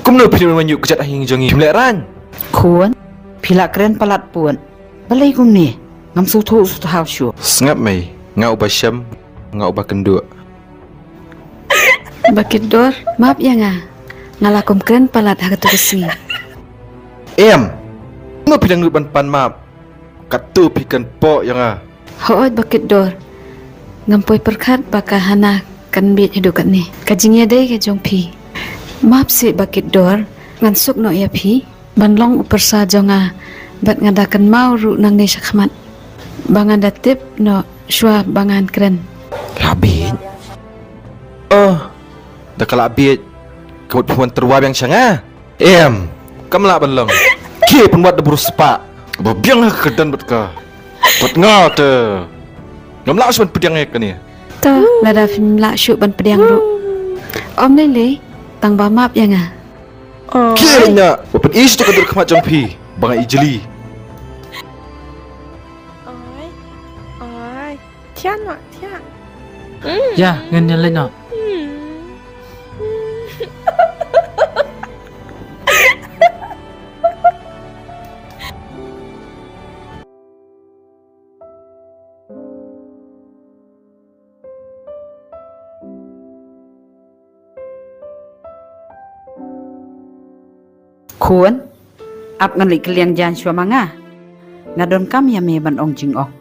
Kum no pilih menyuk kejat ahing jangi pimleran. Kuan, pilak keren palat puan. Balai kum ni, ngam sutu hau syu. Sengap mai, ngau basyam, ngau bakenduk. Bakit dor, maaf ya nga. Ngalakom keren palat hagat besi. No pidang nuban pan map. Katu pikan po yang ah. Hoot bakit dor. Ngampoy perkat baka hana kan bit hidukat ni. Kajingnya day ke jong pi. Maaf si bakit dor, ngansuk no ya pi. Banlong upersa jonga. Bat ngadakan mau ru nang ni syakmat. Bangan datip no syua bangan keren. Labit. Dah kalabit. Kemut puan terwab yang syanga. Kamu lah banlong. Ki pun buat debur sepak. Babiang lah kedan buat ka. Buat ngau te. Ngam lah usapan pediang ke ni. To, lada film lak syuk ban pediang ru. Om lele, tang ba maaf ya nga. Ki nya. Wapan is tu kadur kemat jampi. Bangai ijeli. Ôi, thiên ạ, thiên. Ya, ganyan lang no. Kuan, ap ngali keliang jan syua manga. Ngadon kam ya me ban ong jing ong.